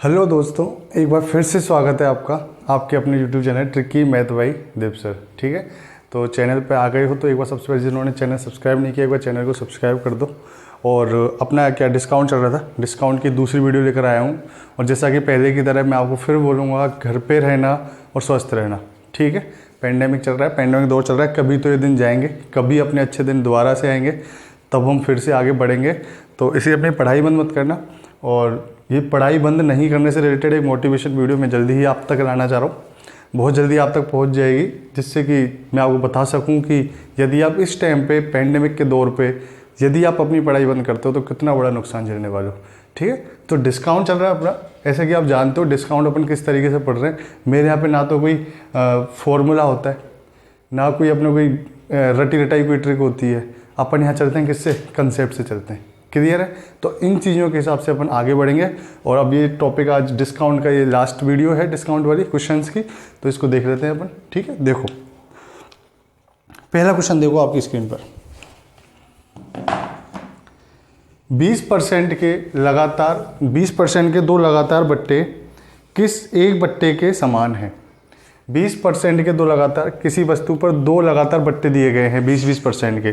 Hello दोस्तों, एक बार फिर से स्वागत है आपका आपके अपने YouTube channel tricky math by Dev sir. ठीक है, तो चैनल पे आ गए हो तो एक बार सबसे पहले जिन्होंने चैनल सब्सक्राइब नहीं किया एक बार चैनल को सब्सक्राइब कर दो। और अपना क्या डिस्काउंट चल रहा था, डिस्काउंट की दूसरी वीडियो लेकर आया हूँ। और जैसा कि पहले की तरह मैं आपको फिर बोलूँगा, घर पे रहना और स्वस्थ रहना। ठीक है, पेंडेमिक चल रहा है, पेंडेमिक दौर चल रहा है, कभी तो ये दिन जाएंगे, कभी अपने अच्छे दिन दोबारा से आएंगे, तब हम फिर से आगे बढ़ेंगे। तो इसी अपनी पढ़ाई बंद मत करना। और ये पढ़ाई बंद नहीं करने से रिलेटेड एक मोटिवेशन वीडियो मैं जल्दी ही आप तक लाना चाह रहा हूँ, बहुत जल्दी आप तक पहुँच जाएगी, जिससे कि मैं आपको बता सकूँ कि यदि आप इस टाइम पे पेंडेमिक के दौर पे यदि आप अपनी पढ़ाई बंद करते हो तो कितना बड़ा नुकसान झेलने वाले हो। ठीक है, तो डिस्काउंट चल रहा है अपना, ऐसे कि आप जानते हो डिस्काउंट अपन किस तरीके से पढ़ रहे हैं। मेरे यहाँ पे ना तो कोई फॉर्मूला होता है, ना कोई अपने कोई रटी रटाई कोई ट्रिक होती है। अपन यहाँ चलते हैं किससे, कंसेप्ट से चलते हैं। क्लियर है, तो इन चीज़ों के हिसाब से अपन आगे बढ़ेंगे। और अब ये टॉपिक आज डिस्काउंट का, ये लास्ट वीडियो है डिस्काउंट वाली क्वेश्चंस की, तो इसको देख लेते हैं अपन। ठीक है, देखो पहला क्वेश्चन देखो आपकी स्क्रीन पर। 20% के दो लगातार बट्टे किस एक बट्टे के समान हैं। 20% के दो लगातार, किसी वस्तु पर दो लगातार बट्टे दिए गए हैं 20% के,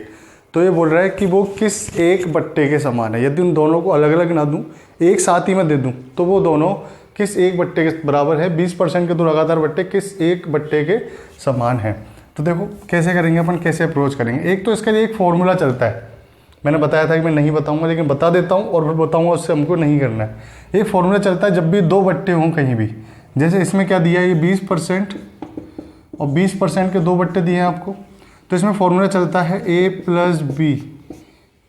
तो ये बोल रहा है कि वो किस एक बट्टे के समान है। यदि उन दोनों को अलग अलग ना दूं, एक साथ ही मैं दे दूं, तो वो दोनों किस एक बट्टे के बराबर है। 20% के दो लगातार बट्टे किस एक बट्टे के समान है। तो देखो कैसे करेंगे अपन, कैसे अप्रोच करेंगे। एक तो इसके लिए एक फॉर्मूला चलता है, मैंने बताया था कि मैं नहीं बताऊंगा, लेकिन बता देता हूँ और फिर बताऊंगा उससे हमको नहीं करना है। एक फॉर्मूला चलता है जब भी दो बट्टे हों कहीं भी, जैसे इसमें क्या दिया है, ये 20% और 20% के दो बट्टे दिए हैं आपको, तो इसमें फॉर्मूला चलता है a plus B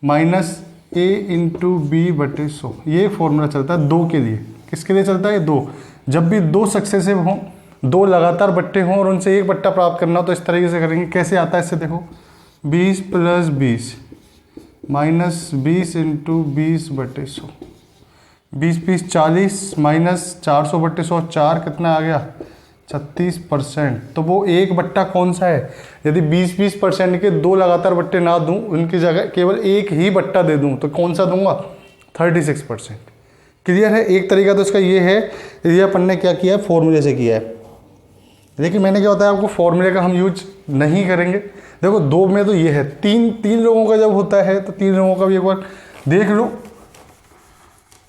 minus A into B बटे 100। ये फॉर्मूला चलता है दो के लिए। किसके लिए चलता है, दो। जब भी दो सक्सेसिव हों, दो लगातार बट्टे हों और उनसे एक बट्टा प्राप्त करना हो, तो इस तरीके से करेंगे। कैसे आता है इससे देखो, 20 प्लस 20 माइनस 20 इंटू 20 बटे 100। 20 40 माइनस 400 बटे 100, 4 कितना आ गया, 36%। तो वो एक बट्टा कौन सा है। यदि 20% के दो लगातार बट्टे ना दूं, उनकी जगह केवल एक ही बट्टा दे दूं, तो कौन सा दूंगा, 36%। क्लियर है। एक तरीका तो इसका ये है, ये अपन ने क्या किया है, फॉर्मूले से किया है। लेकिन मैंने क्या बताया आपको, फॉर्मूले का हम यूज नहीं करेंगे। देखो दो में तो ये है, तीन लोगों का जब होता है तो तीन लोगों का भी एक बार देख लो,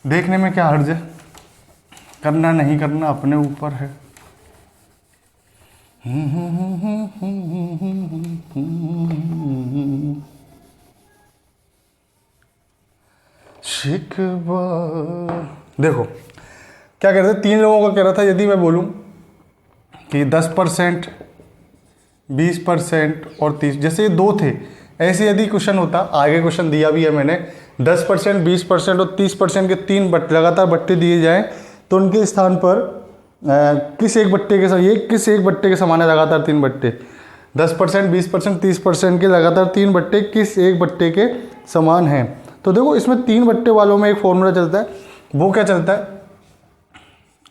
देखने में क्या हर्ज है, करना नहीं करना अपने ऊपर है। शिकवा देखो क्या कह रहे थे, तीन लोगों का कह रहा था। यदि मैं बोलूं कि 10%, 20% और 30, जैसे ये दो थे, ऐसे यदि क्वेश्चन होता, आगे क्वेश्चन दिया भी है मैंने, 10%, 20% और 30% के तीन लगातार बट्टे दिए जाएं, तो उनके स्थान पर किस एक बट्टे के साथ, ये किस एक बट्टे के समान है लगातार तीन बट्टे। 10%, 20%, 30% के लगातार तीन बट्टे किस एक बट्टे के समान हैं। तो देखो इसमें तीन बट्टे वालों में एक फॉर्मूला चलता है, वो क्या चलता है,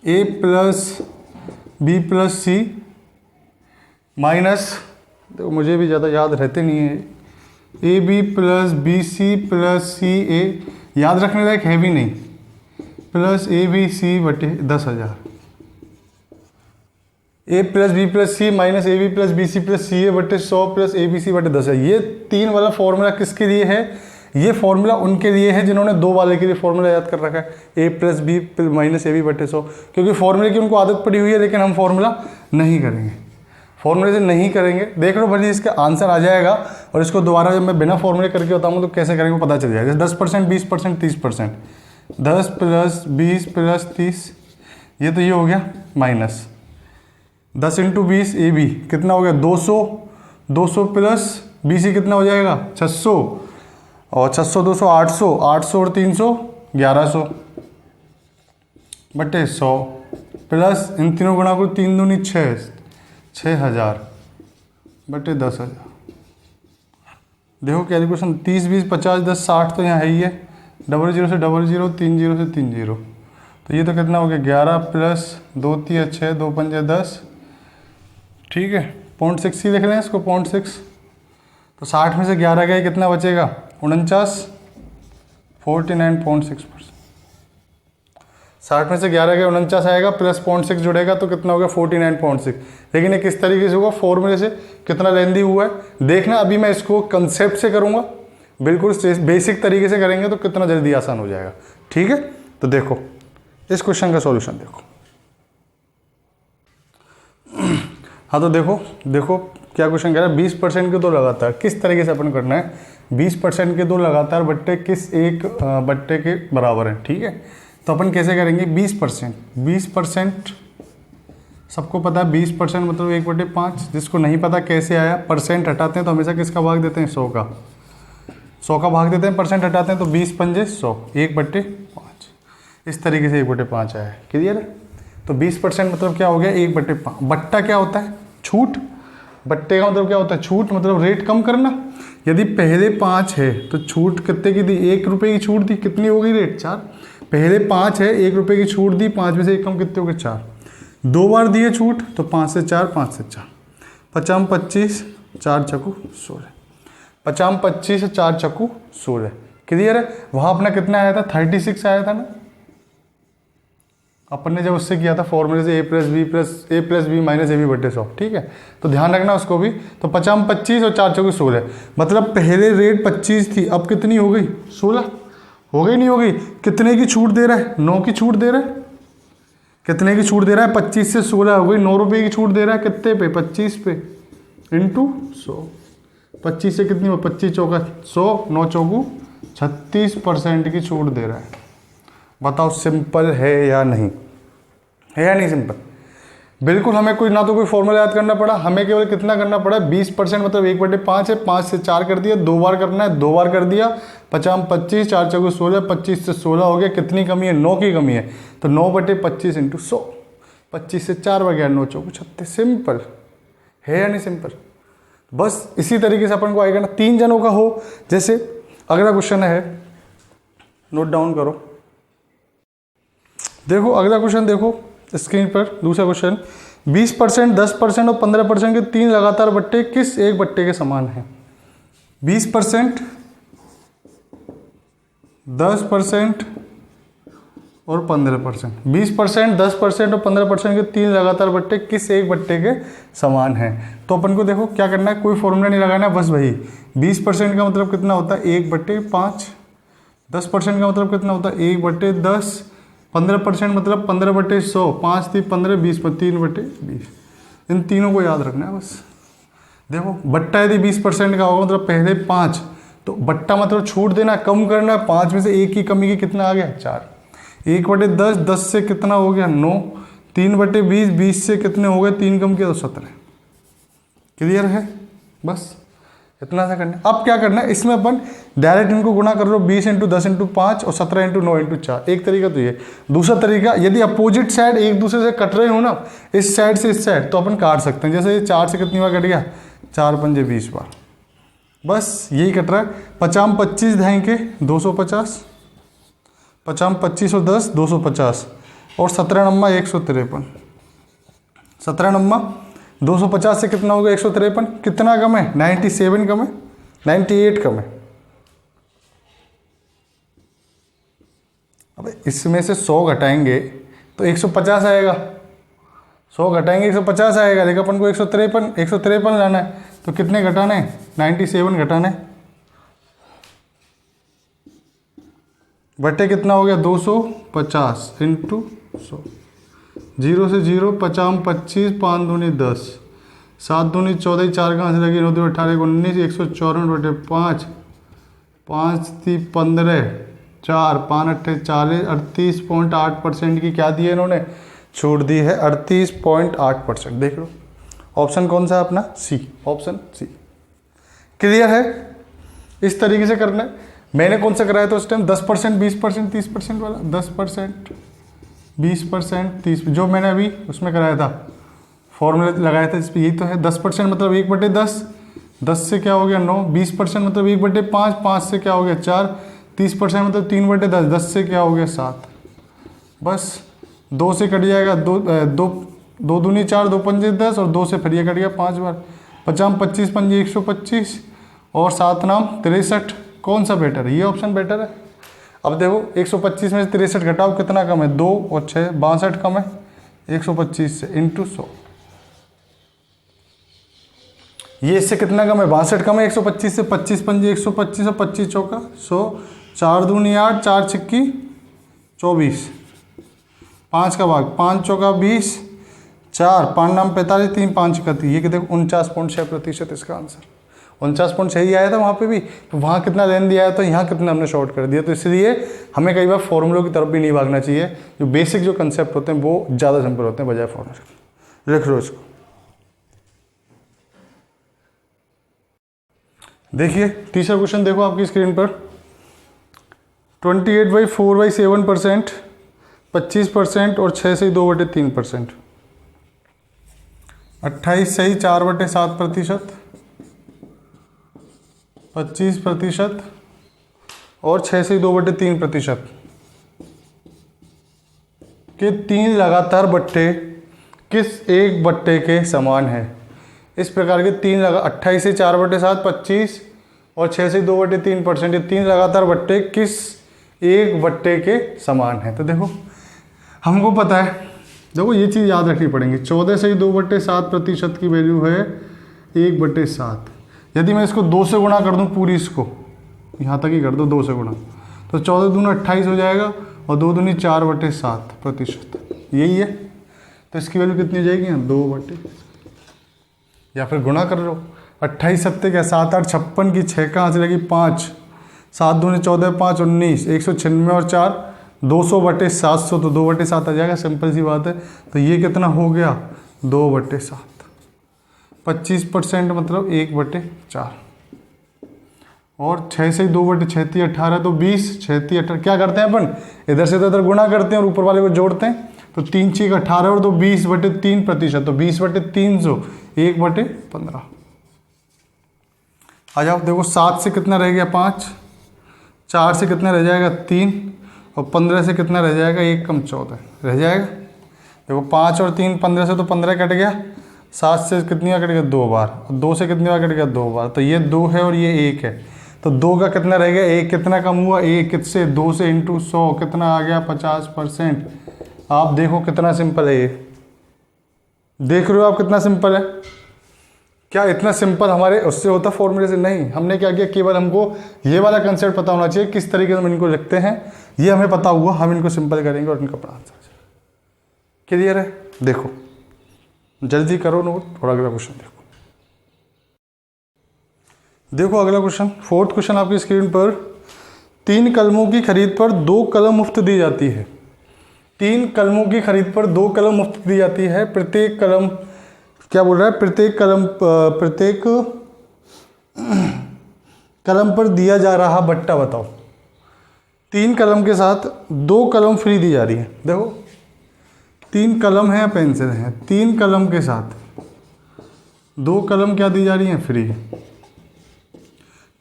a plus b plus c minus, देखो मुझे भी ज़्यादा याद रहते नहीं है, a b plus b c plus c a, याद रखने लायक है भी नहीं, प्लस ए बी सी बटे 10,000। A plus b plus c minus a b plus b c plus c a बटे 100 प्लस ए बी सी बटे 10,000। ये तीन वाला फॉर्मूला किसके लिए है, ये फॉर्मूला उनके लिए है जिन्होंने दो वाले के लिए फॉर्मूला याद कर रखा है, a plus B minus a b बटे 100, क्योंकि फॉर्मूले की उनको आदत पड़ी हुई है। लेकिन हम फॉर्मूला नहीं करेंगे, फॉर्मूले से नहीं करेंगे। देख लो भले इसका आंसर आ जाएगा, और इसको दोबारा जब मैं बिना फॉर्मूले करके बताऊंगा तो कैसे करेंगे पता चल जाएगा। 10%, 20%, 30%, 10 प्लस 20 प्लस 30, ये तो ये हो गया माइनस 10 इंटू 20 ए बी कितना हो गया, 200, 200 प्लस बी सी कितना हो जाएगा, 600, और 600 200 800, 800 और 300 1100 बटे 100 प्लस इन तीनों गुणा को 3 दूनी 6,000 बटे 10,000। देखो कैलकुलेशन, 30 20 50 10 60 तो यहाँ है ही है, 00 से 00, 30 से 30, तो ये तो कितना हो गया 11 प्लस 2 3 6 2 5 10। ठीक है, 0.6 ही लिख लें इसको, 0.6। तो 60 में से 11 गए, कितना बचेगा, 49, 49.6%। 60 में से 11 के 49 आएगा, प्लस 0.6 जुड़ेगा तो कितना होगा 49.6। लेकिन ये किस तरीके से होगा, फॉर्मूले से, कितना लेंदी हुआ है देखना। अभी मैं इसको कंसेप्ट से करूँगा, बिल्कुल बेसिक तरीके से करेंगे तो कितना जल्दी आसान हो जाएगा। ठीक है, तो देखो इस क्वेश्चन का सॉल्यूशन देखो। हाँ तो देखो क्या क्वेश्चन कह रहा है, 20% के दो लगातार, किस तरीके से अपन करना है, 20% के दो लगातार बट्टे किस एक बट्टे के बराबर है। ठीक है, तो अपन कैसे करेंगे, 20% सबको पता है 20% मतलब 1/5। जिसको नहीं पता कैसे आया, परसेंट हटाते हैं तो हमेशा किसका भाग देते हैं, 100 का भाग देते हैं, परसेंट हटाते हैं तो 20 पंजे 100, 1/5। इस तरीके से 1/5 आया है। क्लियर है, तो 20% मतलब क्या हो गया, 1/5। बट्टा क्या होता है, छूट। बट्टे का मतलब क्या होता है, छूट, मतलब रेट कम करना। यदि पहले 5 है तो छूट कितने की दी, 1 रुपये की छूट दी, कितनी हो गई रेट, 4। पहले 5 है, 1 रुपये की छूट दी, 5 में से 1 कम कितने हो गए, 4। 2 बार दिए छूट तो 5 से 4, 5 से 4, 50 25, 4 चक्कू 16, 50 25 4 चक्कू 16। क्लियर है, वहाँ अपना कितना आया था, 36 आया था ना, अपन ने जब उससे किया था फॉर्मूले से, a plus B minus ab/100। ठीक है, तो ध्यान रखना उसको भी। तो 50 25 और 4 चौकी 16, मतलब पहले रेट 25 थी, अब कितनी हो गई, 16 हो गई, नहीं हो गई। कितने की छूट दे रहा है, 9 की छूट दे रहा है। कितने की छूट दे रहा है, 25 से 16 हो गई, 9 रुपये की छूट दे रहा है, कितने पे, 25 पे, इंटू 100। 25 से कितनी हो, 25 चौका 100, 9 चौकू 36% की छूट दे रहा है। बताओ सिंपल है या नहीं, है या नहीं सिंपल। बिल्कुल, हमें कोई ना तो कोई फॉर्मूला याद करना पड़ा, हमें केवल कितना करना पड़ा, 20% मतलब 1/5 है, 5 से 4 कर दिया, 2 बार करना है, 2 बार कर दिया, 50 25, 4 चौके 16, 25 से 16 हो गया, कितनी कमी है, 9 की कमी है, तो 9/25 इंटू 100, 25 से 4 बगैर 9 चौके 36। सिंपल है या नहीं सिंपल। बस इसी तरीके से अपन को आएगा ना, 3 जनों का हो। जैसे अगला क्वेश्चन है, नोट डाउन करो, देखो अगला क्वेश्चन देखो स्क्रीन पर, दूसरा क्वेश्चन, 20%, 10% और 15% के 3 लगातार बट्टे किस एक बट्टे के समान हैं। 20%, 10% और 15%, 20%, 10% और 15% के 3 लगातार बट्टे किस एक बट्टे के समान हैं। तो अपन को देखो क्या करना है, कोई फॉर्मूला नहीं लगाना है, बस वही 20% का मतलब कितना होता है, 1/5, 10% का मतलब कितना होता है, 1/10, 15% मतलब 15/100, 5 3 15, 20 पर 3/20। इन तीनों को याद रखना है बस। देखो बट्टा यदि 20% का होगा मतलब पहले 5, तो बट्टा मतलब छूट देना, कम करना है, 5 में से 1 की कमी की कितना आ गया, 4। 1/10, 10 से कितना हो गया, 9, 3/20, 20 से कितने हो गए, 3 कम किया तो 17। क्लियर है, बस इतना सा करना है। अब क्या करना है, इसमें अपन डायरेक्ट इनको गुणा कर लो, 20 × 10 × 5 और 17 × 9 × 4। एक तरीका तो ये। दूसरा तरीका, यदि अपोजिट साइड एक दूसरे से कट रहे हो ना, इस साइड से इस साइड, तो अपन काट सकते हैं। जैसे ये 4 से कितनी बार कट गया, 4 पंजे 20 बार, बस यही कट रहा है। 50 25 देंगे 250, 50 25 और 10 250, और 17 नम्मा 153, 17 नम्मा 250 से कितना होगा, 153, कितना कम है, 97 कम है, 98 कम है। अब इसमें से 100 घटाएंगे तो 150 आएगा, 100 घटाएंगे 150 आएगा, लेकिन अपन को 153 लाना है, तो कितने घटाना है, 97 घटाना है, बटे कितना हो गया, 250 इंटू 100, 0 से 0, 50 25, 5 दूनी 10, 7 दूनी 14, 4 कहाँ से लगी, 9 2 18 19, 154/5, 5 3 15, 4 5 8 40, 38.8% की क्या दी है इन्होंने, छूट दी है 38.8%। देख लो ऑप्शन कौन सा है अपना, सी, ऑप्शन सी। क्लियर है, इस तरीके से करना है। मैंने कौन सा कराया था उस टाइम, 10%, 20%, 30% वाला, 10%, 20%, 30, जो मैंने अभी उसमें कराया था, फॉर्मूला लगाया था इस पर, यही तो है। 10% मतलब 1/10, 10 से क्या हो गया 9, 20% मतलब 1/5, 5 से क्या हो गया 4, 30% मतलब 3/10, 10 से क्या हो गया 7, बस 2 से कट जाएगा, 2 दूनी 4, 2 पंजे 10, और 2 से फिर ये कट गया 5 बार, 50 25 पंजे 125, और 7 नाम 63। कौन सा बेटर है, ये ऑप्शन बेटर है। अब देखो 125 में से 63 घटाओ, कितना कम है, 2 और 6 62 कम है 125 से, इंटू 100। ये इससे कितना कम है, 62 कम है 125 से, 25 पंजे 125 और 25 चौका 100, 4 दूनी 8, 4 छिक्की 24, 5 का भाग 5 चौका 20, 4 5 नाम 45, 3 5 31, ये कि देखो 49.6% इसका आंसर। 49.6 ही आया था वहाँ पे भी, तो वहाँ कितना लेन दिया है, तो यहाँ कितना हमने शॉर्ट कर दिया। तो इसलिए हमें कई बार फॉर्मूलों की तरफ भी नहीं भागना चाहिए, जो बेसिक जो कंसेप्ट होते हैं वो ज़्यादा सिंपल होते हैं बजाय फॉर्मूले। लिख लो इसको। देखिए तीसरा क्वेश्चन देखो आपकी स्क्रीन पर, 28/4/7%, 25% और 6 से 2/3%, 28 सही 4/7%, 25% और 6 से 2/3% के 3 लगातार बट्टे किस एक बट्टे के समान है। इस प्रकार के 3 28 से 4/7, 25 और 6 से 2/3%, ये 3 लगातार बट्टे किस एक बट्टे के समान है। तो देखो हमको पता है, देखो ये चीज़ याद रखनी पड़ेगी, 14 से 2/7% की वैल्यू है 1/7। यदि मैं इसको 2 से गुणा कर दूं पूरी, इसको यहाँ तक ही कर दो 2 से गुणा, तो 14 दूनी 28 हो जाएगा और 2 दूनी 4/7%, यही है। तो इसकी वैल्यू कितनी हो जाएगी, 2/, या फिर गुणा कर लो, 28 सत्ते क्या 7 8 56 की 6 कहाँ से लगी 5, 7 दूनी 14 5 19, 196 और 4 200/700, तो 2/7 आ जाएगा, सिंपल सी बात है। तो ये कितना हो गया 2/7, 25% मतलब 1/4, और 6 से 2/36 18, तो 20 36 18, क्या करते हैं अपन इधर से इधर गुणा करते हैं और ऊपर वाले को जोड़ते हैं, तो 3 6 18 और 2 20/3%, तो 20/300 1/15। आ जाओ देखो 7 से कितना रह गया 5, 4 से कितना रह जाएगा 3, और 15 से कितना रह जाएगा 1 कम 14 रह जाएगा। देखो 5 और 3 15 से तो 15 कट गया, 7 से कितनी बार कट गया 2 बार, और 2 से कितनी बार कट गया 2 बार, तो ये 2 है और ये 1 है, तो 2 का कितना रह गया 1, कितना कम हुआ 1 किससे 2 से, इंटू 100 कितना आ गया 50%। आप देखो कितना सिंपल है ये, देख रहे हो आप कितना सिंपल है। क्या इतना सिंपल हमारे उससे होता फॉर्मूले से? नहीं, हमने क्या किया, केवल हमको ये वाला कंसेप्ट पता होना चाहिए किस तरीके से हम इनको लिखते हैं, ये हमें पता हुआ, हम इनको सिंपल करेंगे और इनका अपना आंसर क्लियर है। देखो जल्दी करो नोट, थोड़ा अगला क्वेश्चन देखो। देखो अगला क्वेश्चन, 4th क्वेश्चन आपकी स्क्रीन पर, 3 कलमों की खरीद पर 2 कलम मुफ्त दी जाती है। 3 कलमों की खरीद पर 2 कलम मुफ्त दी जाती है। प्रत्येक कलम, क्या बोल रहा है, प्रत्येक कलम पर दिया जा रहा बट्टा बताओ। 3 कलम के साथ 2 कलम फ्री दी जा रही है। देखो 3 कलम है या पेंसिल है, 3 कलम के साथ 2 कलम क्या दी जा रही है, फ्री।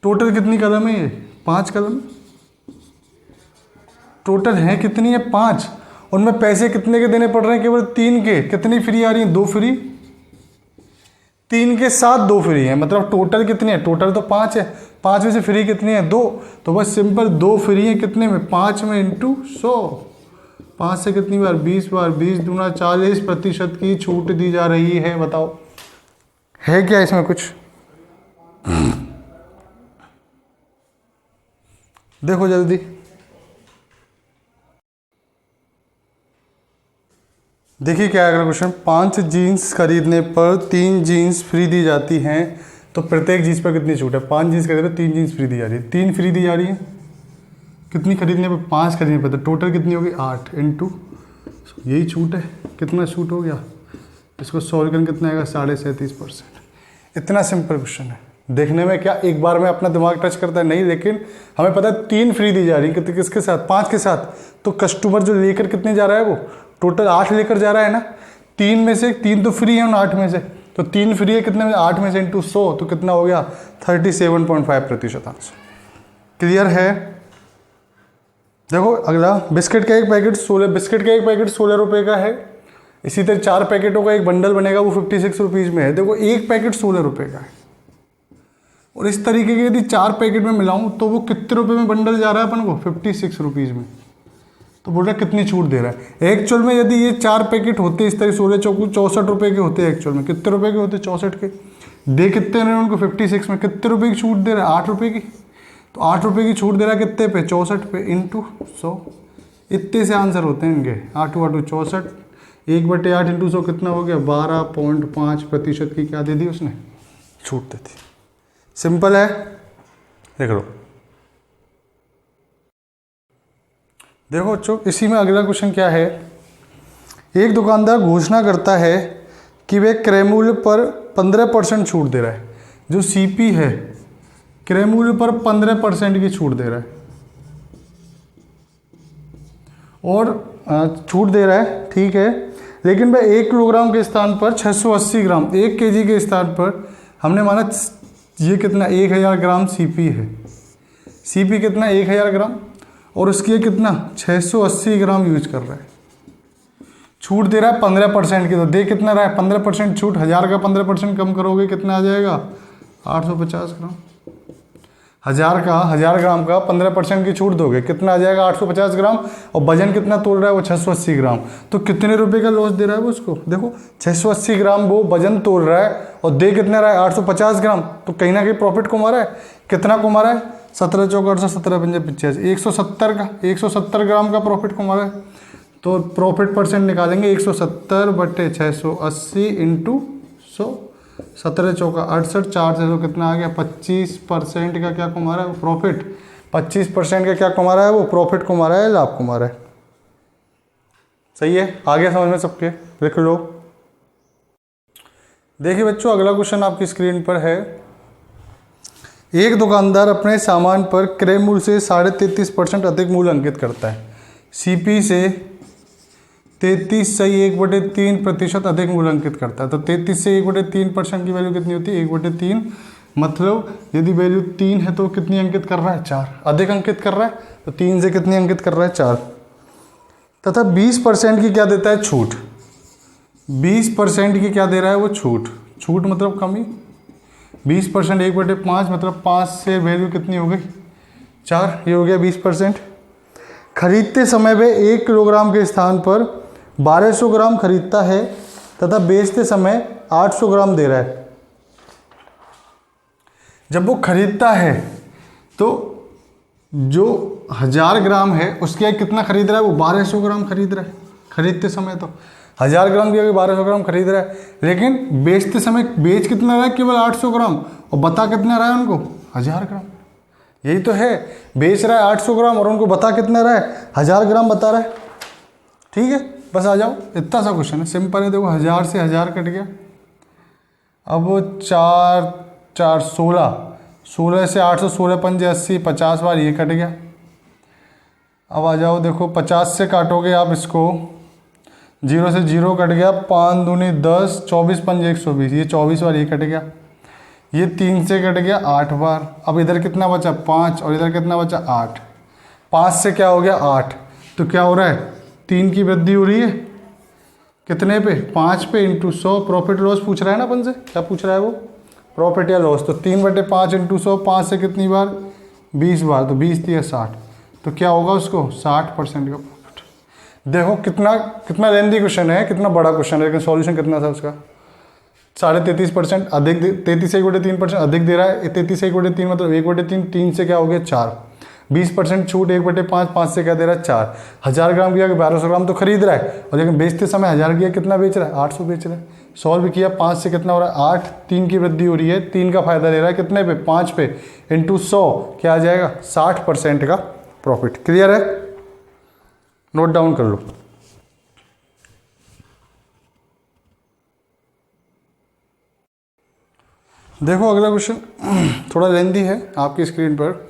टोटल कितनी कलम है ये, 5 कलम टोटल है, कितनी है 5, उनमें पैसे कितने के देने पड़ रहे हैं, केवल 3 के, कितनी फ्री आ रही है 2 फ्री, 3 के साथ 2 फ्री है, मतलब टोटल कितनी है, टोटल तो 5 है, 5 में से फ्री कितनी है 2, तो बस सिंपल 2 फ्री है कितने में 5 में इंटू 100, 5 से कितनी बार 20 बार, 20 दूना 40% की छूट दी जा रही है। बताओ है क्या इसमें कुछ? देखो जल्दी, देखिए क्या है अगला क्वेश्चन, 5 जीन्स खरीदने पर 3 जीन्स फ्री दी जाती हैं, तो प्रत्येक जीन्स पर कितनी छूट है। 5 जीन्स खरीदने पर 3 जीन्स फ्री दी जा रही है, 3 फ्री दी जा रही है, कितनी खरीदने पर 5 खरीदने पर, तो टोटल कितनी होगी 8 इंटू, यही छूट है, कितना छूट हो गया, इसको सॉल्व करके कितना आएगा 37.5%। इतना सिंपल क्वेश्चन है, देखने में क्या एक बार में अपना दिमाग टच करता है, नहीं, लेकिन हमें पता है 3 फ्री दी जा रही है, किसके साथ 5 के साथ, तो कस्टमर जो लेकर कितने जा रहा है, वो टोटल 8 लेकर जा रहा है ना, 3 में से 3 तो फ्री है उन 8 में से, तो 3 फ्री है कितने में 8 में से इंटू 100, तो कितना हो गया 37.5% आंसर। क्लियर है। देखो अगला, बिस्किट का एक पैकेट 16 रुपये का है, इसी तरह 4 पैकेटों का एक बंडल बनेगा, वो 56 रुपीज़ में है। देखो एक पैकेट 16 रुपये का है, और इस तरीके के यदि 4 पैकेट में मिलाऊं तो वो कितने रुपए में बंडल जा रहा है अपन को, 56 रुपीज़ में। तो बोल रहा है कितनी छूट दे रहा है। एक्चुअल में यदि ये 4 पैकेट होते इस तरह 16 चौकू 64 रुपये के होते, एक्चुअल में कितने रुपए के होते, 64 के। दे कितने रहे उनको 56 में, कितने रुपए की छूट दे रहा है, 8 रुपये की। तो 8 रुपये की छूट दे रहा है कितने पे, 64 पे, इंटू 100। इतने से आंसर होते हैं इनके, 8 8 64, 1/8 इंटू 100 कितना हो गया, 12.5% की क्या दे दी उसने, छूट दे दी। सिंपल है, देख लो। देखो बच्चों, इसी में अगला क्वेश्चन क्या है। एक दुकानदार घोषणा करता है कि वे क्रय मूल्य पर 15% छूट दे रहा है। जो सीपी है क्रय मूल्य पर 15% की छूट दे रहा है, और छूट दे रहा है, ठीक है। लेकिन भाई 1 किलोग्राम के स्थान पर 680 ग्राम, 1 केजी के स्थान पर हमने माना ये कितना 1000 ग्राम सीपी है। सीपी कितना 1000 ग्राम, और उसकी ये कितना 680 ग्राम यूज कर रहा है। छूट दे रहा है 15% की, तो दे कितना रहा है 15% छूट। 1000 का 15% कम करोगे कितना आ जाएगा, 850 ग्राम। 1000 ग्राम का 15% की छूट दोगे कितना आ जाएगा, 850 ग्राम। और वजन कितना तोल रहा है वो 680 ग्राम। तो कितने रुपए का लॉस दे रहा है वो उसको, देखो 680 ग्राम वो वजन तोल रहा है, और दे कितना रहा है 850 ग्राम। तो कहीं ना कहीं प्रॉफिट कमा रहा है। कितना कमा रहा है, 17 चौका 17 पंजे 85, 170 का, 170 ग्राम का प्रॉफिट कमा रहा है। तो प्रॉफिट परसेंट निकालेंगे 170/680 इंटू 100, 17 चौका 68, 4 से तो कितना आ गया, 25% का क्या कमा रहा है वो प्रॉफिट। 25% का क्या कमा रहा है वो प्रॉफिट कमा रहा है, लाभ कमा रहा है। सही है, आगे समझ में सबके, लिख लो। देखिए बच्चों, अगला क्वेश्चन आपकी स्क्रीन पर है। एक दुकानदार अपने सामान पर क्रय मूल्य से 33.5% अधिक मूल्य अंकित करता है। सीपी से 33.1/3% अधिक मूल्य अंकित करता है। तो 33 से 1/3% की वैल्यू कितनी होती है, 1/3। मतलब यदि वैल्यू 3 है तो कितनी अंकित कर रहा है, 4 अधिक अंकित कर रहा है। तो 3 से कितनी अंकित कर रहा है, 4। तथा 20% की क्या देता है, छूट। 20% की क्या दे रहा है वो, छूट। छूट मतलब कमी। 20% 1/5 मतलब 5 से वैल्यू कितनी हो गई, 4। ये हो गया 20%। खरीदते समय वे 1 किलोग्राम के स्थान पर 1200 ग्राम खरीदता है तथा बेचते समय 800 ग्राम दे रहा है। जब वो खरीदता है तो जो 1000 ग्राम है उसके कितना खरीद रहा है वो, 1200 ग्राम खरीद रहा है। खरीदते समय तो 1000 ग्राम की 1200 ग्राम खरीद रहा है, लेकिन बेचते समय बेच कितना रहा है, केवल 800 ग्राम। और बता कितना रहा है उनको, 1000 ग्राम। यही तो है, बेच रहा है 800 ग्राम और उनको बता कितना रहा है, 1000 ग्राम बता रहा है। ठीक है, बस आ जाओ, इतना सा क्वेश्चन है, सिंपल है। देखो 1000 से 1000 कट गया, अब 4 4 16, 16 से 800, 16 पंजे 80, 50 बार ये कट गया। अब आ जाओ, देखो 50 से काटोगे आप इसको, 0 से 0 कट गया, 5 दूनी 10, 24 पंजे 120, ये 24 बार ये कट गया। ये 3 से कट गया 8 बार। अब इधर कितना बचा, 5, और इधर कितना बचा, 8। 5 से क्या हो गया, 8। तो क्या हो रहा है, 3 की वृद्धि हो रही है। कितने पे, 5 पे, इंटू 100। प्रॉफिट लॉस पूछ रहा है ना अपन से, क्या पूछ रहा है वो, प्रॉफिट या लॉस। तो 3/5 इंटू 100, 5 से कितनी बार, 20 बार। तो 20 दिया 60, तो क्या होगा उसको, 60% का प्रॉफिट। देखो कितना कितना लेंदी क्वेश्चन है, कितना बड़ा क्वेश्चन है, लेकिन सॉल्यूशन कितना था उसका, 33.5% अधिक, 33 से 1/3% अधिक दे रहा है। 33 से 1/3 मतलब 1/3, 3 से क्या हो गया, 4। 20% छूट 1/5, 5 से क्या दे रहा है, 4। 1000 ग्राम किया कि 1200 ग्राम तो खरीद रहा है, और लेकिन बेचते समय 1000 किया कितना बेच रहा है, 800 बेच रहा है। सॉल्व किया, 5 से कितना हो रहा है, 8। 3 की वृद्धि हो रही है, 3 का फायदा ले रहा है, कितने पे, 5 पे, इंटू 100 क्या आ जाएगा, 60% का प्रॉफिट। क्लियर है, नोट डाउन कर लो। देखो अगला क्वेश्चन थोड़ा लेंदी है, आपकी स्क्रीन पर।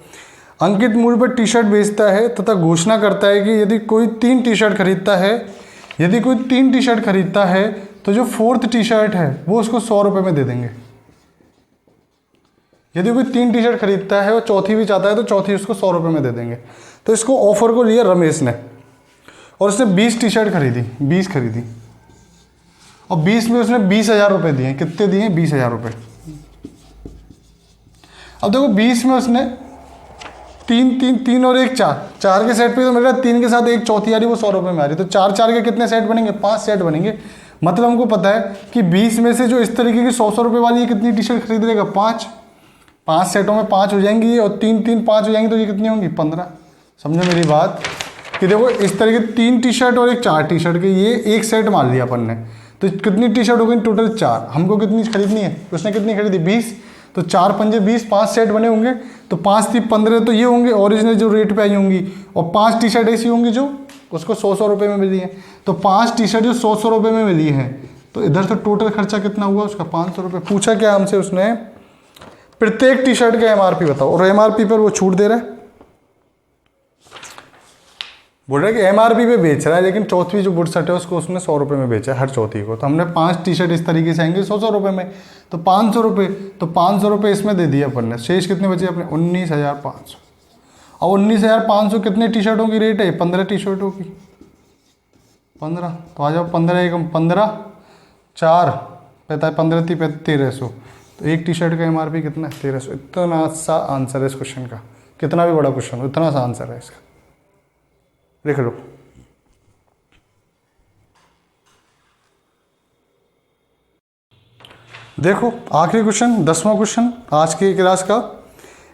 अंकित मूल्य पर टी शर्ट बेचता है तथा घोषणा करता है कि यदि कोई 3 टी शर्ट खरीदता है, यदि कोई 3 टी शर्ट खरीदता है तो जो 4th टी शर्ट है वो उसको 100 रुपये में दे देंगे। यदि कोई 3 टी शर्ट खरीदता है और चौथी भी चाहता है तो चौथी उसको 100 रुपये में दे देंगे। तो इसको ऑफर को लिया रमेश ने, और उसने 20 टी शर्ट खरीदी, 20 खरीदी, और 20 में उसने 20,000 रुपये दिए। कितने दिए, 20,000 रुपये। अब देखो 20 में उसने 3 और 1 4 के सेट पे तो मिल रहा है, 3 के साथ 1 चौथी आ रही, वो 100 रुपये में आ रही, तो 4 के कितने सेट बनेंगे, 5 सेट बनेंगे। मतलब हमको पता है कि 20 में से जो इस तरीके की 100 रुपये वाली, ये कितनी टी शर्ट खरीद लेगा, 5 सेटों में 5 हो जाएंगी, और 3 5 हो जाएंगी, तो ये कितनी होंगी, 15। समझो मेरी बात कि देखो इस तरीके 3 टी शर्ट और 1 4 टी शर्ट के, ये एक सेट मान लिया अपन ने, तो कितनी टी शर्ट हो गई टोटल 4। हमको कितनी खरीदनी है, उसने कितनी खरीदी 20, तो 4 पंजे 20, 5 सेट बने होंगे, तो 5 3 15, तो ये होंगे ओरिजिनल जो रेट पे आई होंगी, और 5 टी शर्ट ऐसी होंगी जो उसको 100 रुपये में मिली है, तो 5 टी शर्ट जो 100 रुपये में मिली है, तो इधर से टोटल खर्चा कितना हुआ उसका, 500 रुपये। पूछा क्या हमसे उसने, प्रत्येक टी शर्ट का एमआरपी बताओ, और एमआरपी पर वो छूट दे रहा है, बोल रहा है कि एमआरपी पे बेच रहा है, लेकिन चौथी जो बुटशर्ट है उसको उसने 100 रुपये में बेचा है हर चौथी को, तो हमने 5 टी शर्ट इस तरीके से आएंगे 100 रुपये में, तो 500 रुपये, तो 500 रुपये इसमें दे दिए अपन ने, शेष कितने बचे अपने 19,500। और 19,500 कितने टी शर्टों की रेट है, 15 टी शर्टों की, 15, तो आ जाओ 15 एकम 15 4 15 1300, तो एक टी शर्ट का एमआरपी कितना है 1300। इतना सा आंसर है इस क्वेश्चन का, कितना भी बड़ा क्वेश्चन हो इतना सा आंसर है इसका, लिख लो। देखो आखिरी क्वेश्चन, 10वां क्वेश्चन आज की क्लास का।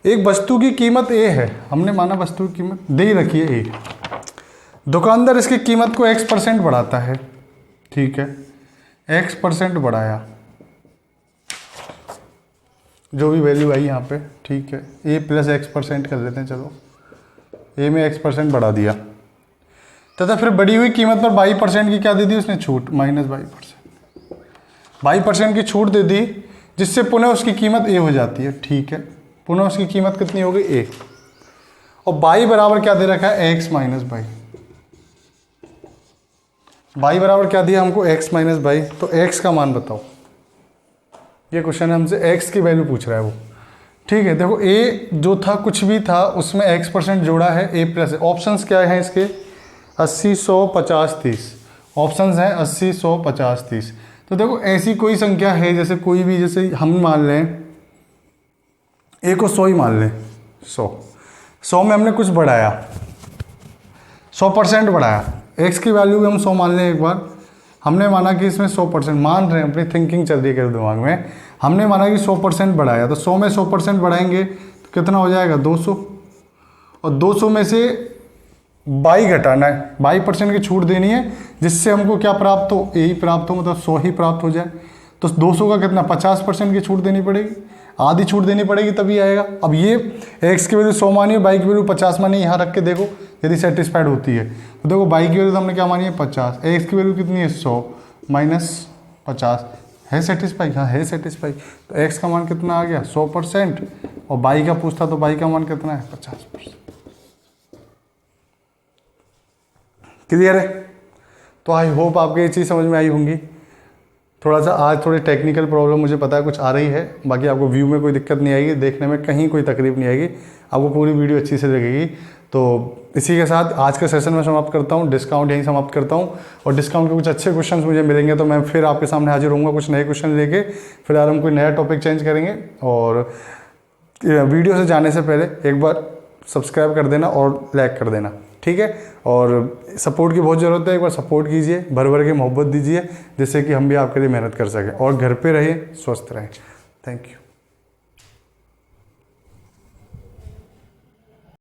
एक वस्तु की कीमत ए है, हमने माना वस्तु की कीमत दे ही रखी है ए, दुकानदार इसकी कीमत को x% बढ़ाता है, ठीक है, x% बढ़ाया, जो भी वैल्यू आई यहाँ पे, ठीक है, a + x% कर देते हैं, चलो a में x% बढ़ा दिया, तथा फिर बढ़ी हुई कीमत पर 22% की क्या दे दी उसने छूट, -22%, 22% की छूट दे दी, जिससे पुनः उसकी कीमत ए हो जाती है, ठीक है, पुनः उसकी कीमत कितनी हो गई ए, और बाई बराबर क्या दे रखा है x - बाई, बाई बराबर क्या दिया हमको x - बाई, तो x का मान बताओ, ये क्वेश्चन है हमसे x की वैल्यू पूछ रहा है वो, ठीक है। देखो a जो था कुछ भी था उसमें x% जोड़ा है, a प्लस, ऑप्शंस क्या है इसके 80 100 50 30, ऑप्शंस हैं 80 100 50 30। तो देखो ऐसी कोई संख्या है, जैसे कोई भी, जैसे हम मान लें a को 100 ही मान लें, 100 में हमने कुछ बढ़ाया, 100% बढ़ाया, x की वैल्यू भी हम 100 मान लें एक बार, हमने माना कि इसमें 100% मान रहे हैं, अपनी थिंकिंग चल रही है दिमाग में, हमने माना कि 100% बढ़ाया, तो 100 में 100% बढ़ाएंगे तो कितना हो जाएगा 200, और 200 में से 22 घटाना है, 22% की छूट देनी है, जिससे हमको क्या प्राप्त हो, ए ही प्राप्त हो, मतलब 100 ही प्राप्त हो जाए, तो 200 का कितना 50% की छूट देनी पड़ेगी, आधी छूट देनी पड़ेगी तभी आएगा। अब ये x की वैल्यू 100 मानी है, y की वैल्यू 50 मानी है, यहाँ रख के देखो यदि सेटिस्फाइड होती है, तो देखो y की वैल्यू तो हमने क्या मानी है 50, x की वैल्यू कितनी है 100 - 50, है सेटिस्फाई, हाँ है सेटिस्फाई, तो x का मान कितना आ गया 100%, और y का पूछता तो y का मान कितना है 50%। क्लियर है? तो आई होप आपको ये चीज़ समझ में आई होंगी। थोड़ा सा आज थोड़ी टेक्निकल प्रॉब्लम मुझे पता है कुछ आ रही है, बाकी आपको व्यू में कोई दिक्कत नहीं आएगी, देखने में कहीं कोई तकलीफ नहीं आएगी, आपको पूरी वीडियो अच्छी से लगेगी। तो इसी के साथ आज का सेशन में समाप्त करता हूँ, डिस्काउंट यहीं समाप्त करता हूँ, और डिस्काउंट के कुछ अच्छे क्वेश्चन मुझे मिलेंगे तो मैं फिर आपके सामने हाजिर होऊंगा कुछ नए क्वेश्चन लेके। फिलहाल हम कोई नया टॉपिक चेंज करेंगे, और वीडियो से जाने से पहले एक बार सब्सक्राइब कर देना और लाइक कर देना, ठीक है। और सपोर्ट की बहुत ज़रूरत है, एक बार सपोर्ट कीजिए, भर भर के मोहब्बत दीजिए, जिससे कि हम भी आपके लिए मेहनत कर सकें, और घर पे रहें, स्वस्थ रहें। Thank you.